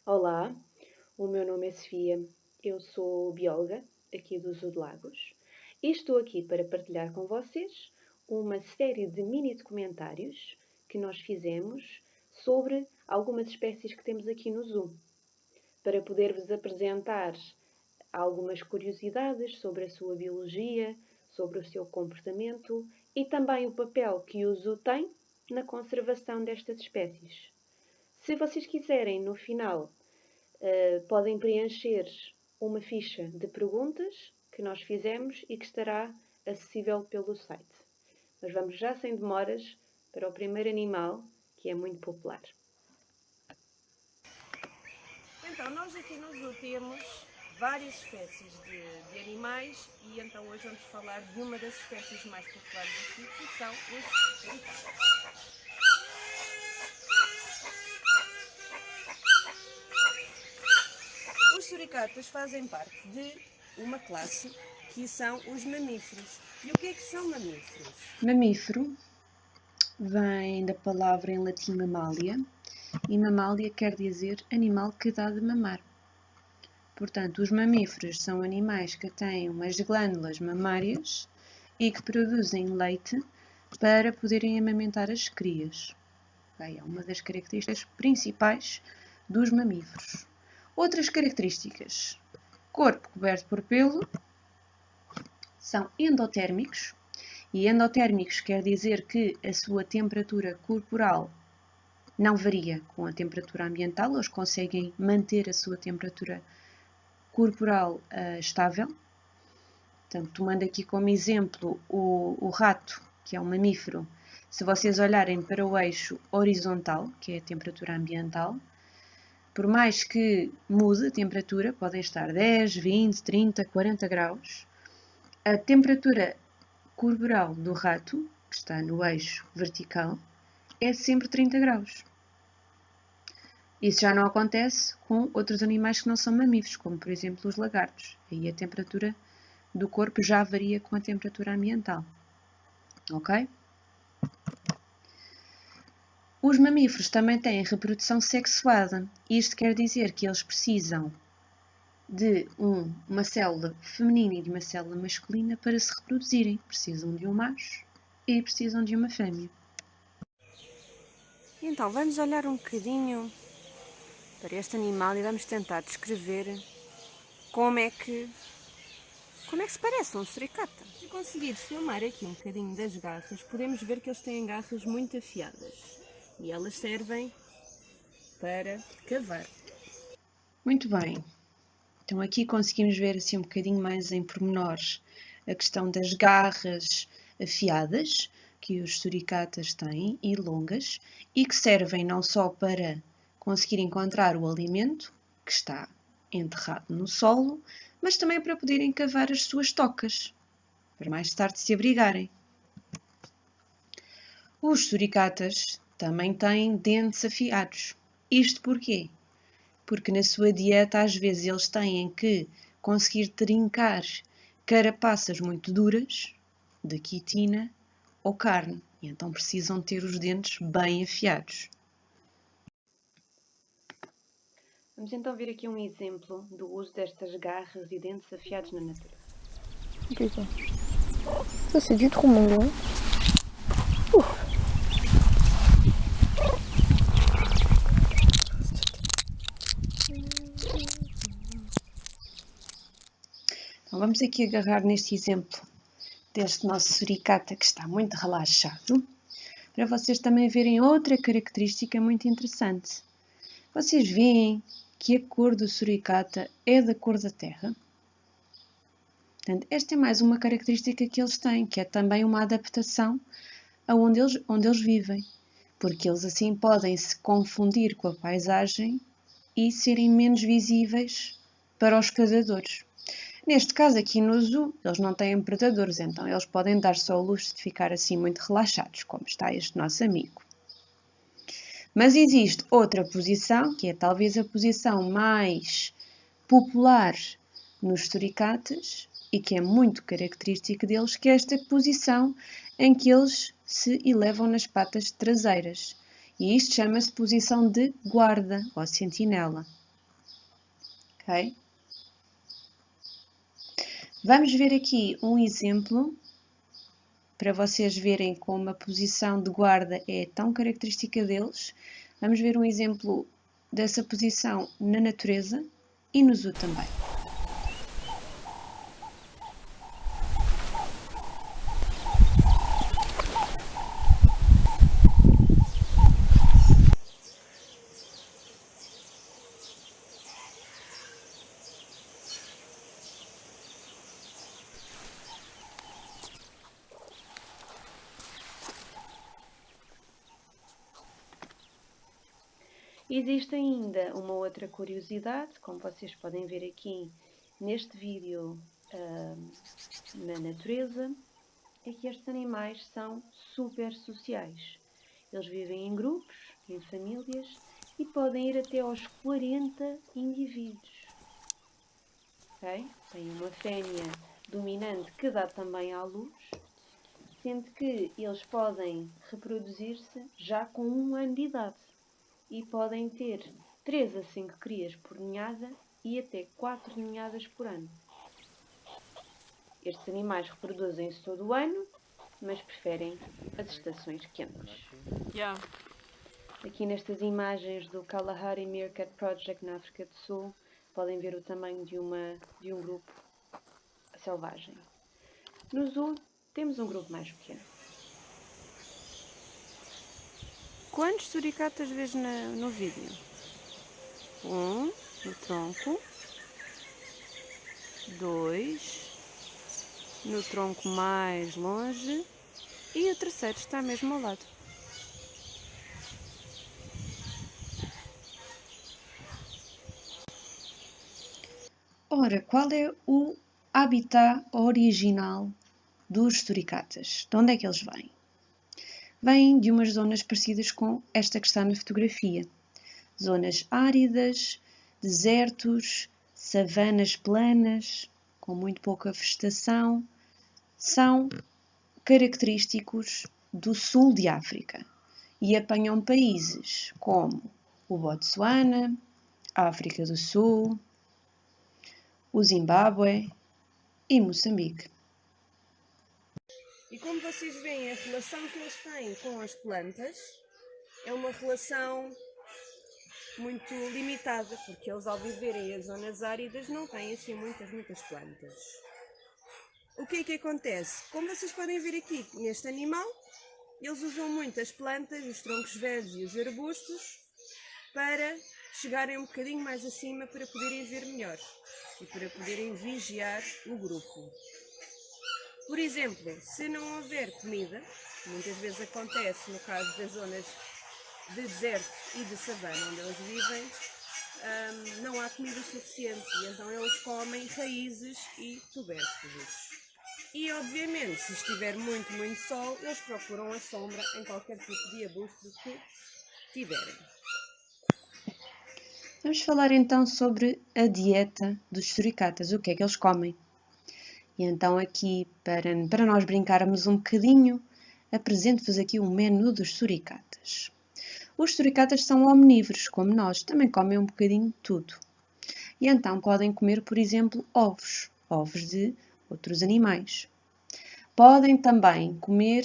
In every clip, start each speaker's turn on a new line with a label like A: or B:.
A: Olá, o meu nome é Sofia, eu sou bióloga aqui do Zoo de Lagos e estou aqui para partilhar com vocês uma série de mini documentários que nós fizemos sobre algumas espécies que temos aqui no Zoo, para poder-vos apresentar algumas curiosidades sobre a sua biologia, sobre o seu comportamento e também o papel que o Zoo tem na conservação destas espécies. Se vocês quiserem, no final, podem preencher uma ficha de perguntas que nós fizemos e que estará acessível pelo site. Mas vamos já sem demoras para o primeiro animal, que é muito popular.
B: Então, nós aqui no zoo temos várias espécies de animais e então hoje vamos falar de uma das espécies mais populares aqui, que são os suricatas. Os suricatas fazem parte de uma classe que são os mamíferos. E o que é que são mamíferos?
C: Mamífero vem da palavra em latim mamália, e mamália quer dizer animal que dá de mamar. Portanto, os mamíferos são animais que têm umas glândulas mamárias e que produzem leite para poderem amamentar as crias. É uma das características principais dos mamíferos. Outras características: corpo coberto por pelo, são endotérmicos, e endotérmicos quer dizer que a sua temperatura corporal não varia com a temperatura ambiental, eles conseguem manter a sua temperatura corporal estável. Portanto, tomando aqui como exemplo o rato, que é um mamífero, se vocês olharem para o eixo horizontal, que é a temperatura ambiental, por mais que mude a temperatura, podem estar 10, 20, 30, 40 graus, a temperatura corporal do rato, que está no eixo vertical, é sempre 30 graus. Isso já não acontece com outros animais que não são mamíferos, como por exemplo os lagartos. Aí a temperatura do corpo já varia com a temperatura ambiental. Ok? Os mamíferos também têm reprodução sexuada. Isto quer dizer que eles precisam de uma célula feminina e de uma célula masculina para se reproduzirem. Precisam de um macho e precisam de uma fêmea.
B: Então, vamos olhar um bocadinho para este animal e vamos tentar descrever como é que se parece um suricata. Se conseguires filmar aqui um bocadinho das garras, podemos ver que eles têm garras muito afiadas e elas servem para cavar.
C: Muito bem. Então aqui conseguimos ver assim um bocadinho mais em pormenores a questão das garras afiadas que os suricatas têm e longas e que servem não só para conseguir encontrar o alimento que está enterrado no solo, mas também para poderem cavar as suas tocas, para mais tarde se abrigarem. Os suricatas também têm dentes afiados. Isto porquê? Porque na sua dieta às vezes eles têm que conseguir trincar carapaças muito duras de quitina ou carne, e então precisam ter os dentes bem afiados.
A: Vamos então ver aqui um exemplo do uso destas garras e dentes afiados na natureza.
D: Putain. Ça, c'est du trop mongol.
C: Então vamos aqui agarrar neste exemplo deste nosso suricata que está muito relaxado, para vocês também verem outra característica muito interessante. Vocês veem que a cor do suricata é da cor da terra? Portanto, esta é mais uma característica que eles têm, que é também uma adaptação a onde eles vivem, porque eles assim podem se confundir com a paisagem e serem menos visíveis para os predadores. Neste caso aqui no zoo, eles não têm predadores, então eles podem dar só o luxo de ficar assim muito relaxados, como está este nosso amigo. Mas existe outra posição, que é talvez a posição mais popular nos suricatas e que é muito característica deles, que é esta posição em que eles se elevam nas patas traseiras. E isto chama-se posição de guarda ou sentinela. ok? Vamos ver aqui um exemplo para vocês verem como a posição de guarda é tão característica deles. Vamos ver um exemplo dessa posição na natureza e no zoo também.
A: Existe ainda uma outra curiosidade, como vocês podem ver aqui neste vídeo na natureza, é que estes animais são super sociais. Eles vivem em grupos, em famílias e podem ir até aos 40 indivíduos. Okay? Tem uma fêmea dominante que dá também à luz, sendo que eles podem reproduzir-se já com 1 ano de idade e podem ter 3 a 5 crias por ninhada e até 4 ninhadas por ano. Estes animais reproduzem-se todo o ano, mas preferem as estações quentes. Aqui nestas imagens do Kalahari Meerkat Project na África do Sul, podem ver o tamanho de um grupo selvagem. No zoo temos um grupo mais pequeno.
B: Quantos suricatas vês no vídeo? 1 no tronco, 2 no tronco mais longe e o terceiro está mesmo ao lado.
C: Ora, qual é o habitat original dos suricatas? De onde é que eles vêm? Vêm de umas zonas parecidas com esta que está na fotografia. Zonas áridas, desertos, savanas planas, com muito pouca vegetação, são característicos do sul de África e apanham países como o Botsuana, a África do Sul, o Zimbábue e Moçambique.
B: E como vocês veem, a relação que eles têm com as plantas é uma relação muito limitada, porque eles, ao viverem em zonas áridas, não têm assim muitas plantas. O que é que acontece? Como vocês podem ver aqui neste animal, eles usam muito as plantas, os troncos velhos e os arbustos para chegarem um bocadinho mais acima para poderem ver melhor e para poderem vigiar o grupo. Por exemplo, se não houver comida, muitas vezes acontece no caso das zonas de deserto e de savana onde eles vivem, não há comida suficiente e então eles comem raízes e tubérculos. E obviamente, se estiver muito sol, eles procuram a sombra em qualquer tipo de arbusto que tiverem.
C: Vamos falar então sobre a dieta dos suricatas, o que é que eles comem. E então aqui, para nós brincarmos um bocadinho, apresento-vos aqui um menu dos suricatas. Os suricatas são omnívoros, como nós, também comem um bocadinho de tudo. E então podem comer, por exemplo, ovos de outros animais. Podem também comer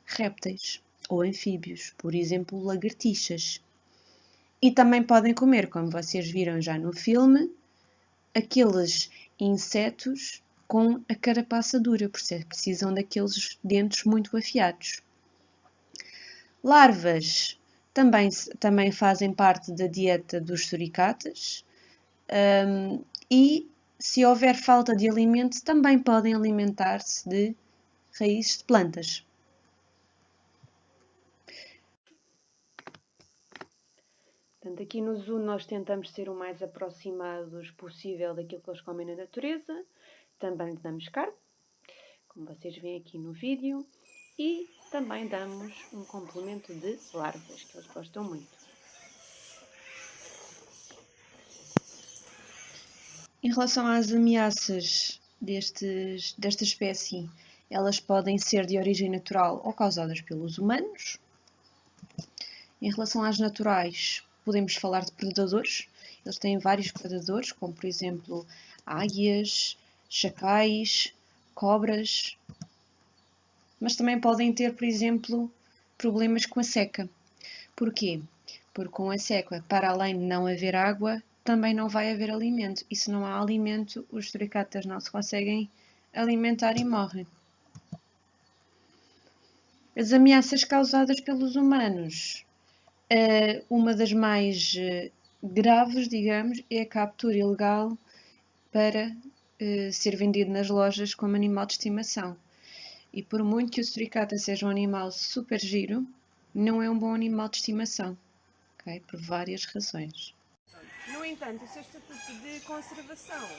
C: répteis ou anfíbios, por exemplo, lagartixas. E também podem comer, como vocês viram já no filme, aqueles insetos com a carapaça dura, por isso precisam daqueles dentes muito afiados. Larvas também fazem parte da dieta dos suricatas e, se houver falta de alimento, também podem alimentar-se de raízes de plantas.
A: Portanto, aqui no zoo nós tentamos ser o mais aproximados possível daquilo que eles comem na natureza. Também lhes damos carne, como vocês veem aqui no vídeo, e também damos um complemento de larvas, que eles gostam muito.
C: Em relação às ameaças desta espécie, elas podem ser de origem natural ou causadas pelos humanos. Em relação às naturais, podemos falar de predadores Eles têm vários predadores, como por exemplo águias, chacais, cobras, mas também podem ter, por exemplo, problemas com a seca. Porquê? Porque com a seca, para além de não haver água, também não vai haver alimento. E se não há alimento, os suricatas não se conseguem alimentar e morrem. As ameaças causadas pelos humanos. Uma das mais graves, digamos, é a captura ilegal para ser vendido nas lojas como animal de estimação. E por muito que o suricata seja um animal super giro, não é um bom animal de estimação, okay? Por várias razões.
B: No entanto, o seu estatuto de conservação,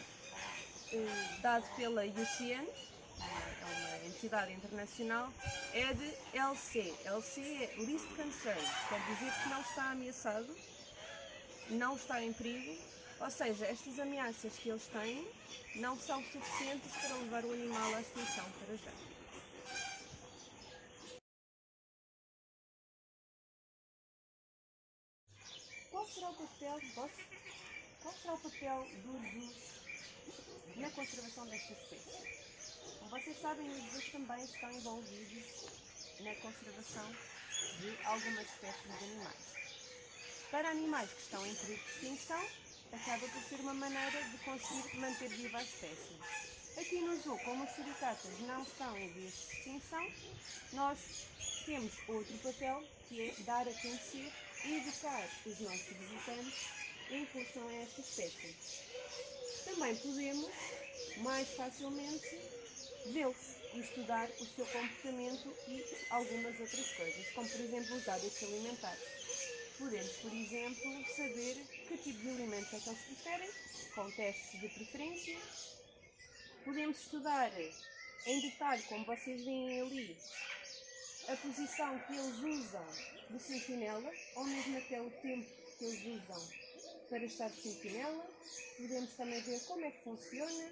B: dado pela IUCN, é uma entidade internacional, é de LC. LC é Least Concern, quer dizer que não está ameaçado, não está em perigo, ou seja, estas ameaças que eles têm não são suficientes para levar o animal à extinção para já. Qual será o papel dos zoos na conservação destas espécies? Como vocês sabem, os zoos também estão envolvidos na conservação de algumas espécies de animais. Para animais que estão em perigo de extinção, acaba por ser uma maneira de conseguir manter viva a espécie. Aqui no zoo, como os suricatas não estão em vias de extinção, nós temos outro papel, que é dar a conhecer e educar os nossos visitantes em relação a esta espécie. Também podemos, mais facilmente, vê-los e estudar o seu comportamento e algumas outras coisas, como por exemplo os hábitos alimentares. Podemos, por exemplo, saber que tipo de alimentos é que eles preferem, com testes de preferência. Podemos estudar em detalhe, como vocês veem ali, a posição que eles usam de sentinela, ou mesmo até o tempo que eles usam para estar de sentinela. Podemos também ver como é que funciona,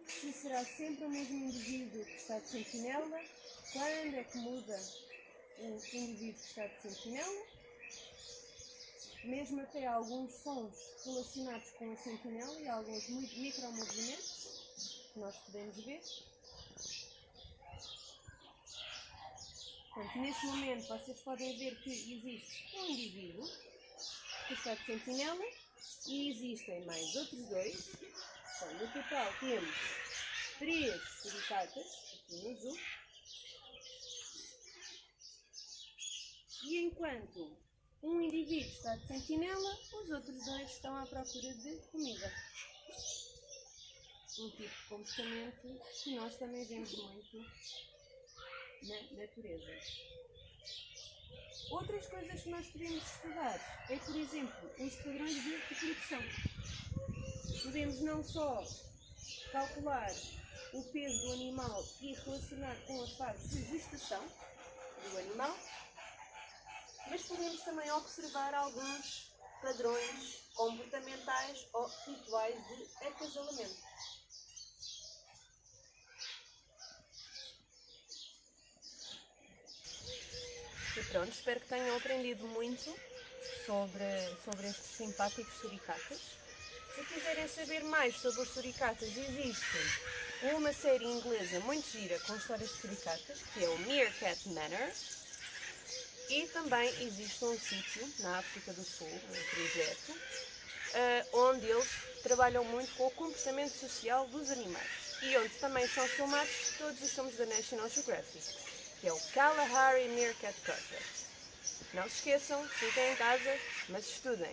B: se será sempre o mesmo indivíduo que está de sentinela, quando é que muda o indivíduo que está de sentinela, mesmo até alguns sons relacionados com a sentinela e alguns micromovimentos que nós podemos ver. Portanto, neste momento vocês podem ver que existe um indivíduo que está de sentinela e existem mais outros dois. Então, no total temos 3 suricatas aqui no zoo. E enquanto um indivíduo está de sentinela, os outros 2 estão à procura de comida. Um tipo de comportamento que nós também vemos muito na natureza. Outras coisas que nós podemos estudar é, por exemplo, os padrões de reprodução. Podemos não só calcular o peso do animal e relacionar com a fase de gestação do animal, mas podemos também observar alguns padrões comportamentais ou rituais de acasalamento. E pronto, espero que tenham aprendido muito sobre estes simpáticos suricatas. Se quiserem saber mais sobre os suricatas, existe uma série inglesa muito gira com histórias de suricatas, que é o Meerkat Manor. E também existe um sítio na África do Sul, um projeto, onde eles trabalham muito com o comportamento social dos animais e onde também são filmados todos os filmes da National Geographic, que é o Kalahari Meerkat Project. Não se esqueçam, fiquem em casa, mas estudem!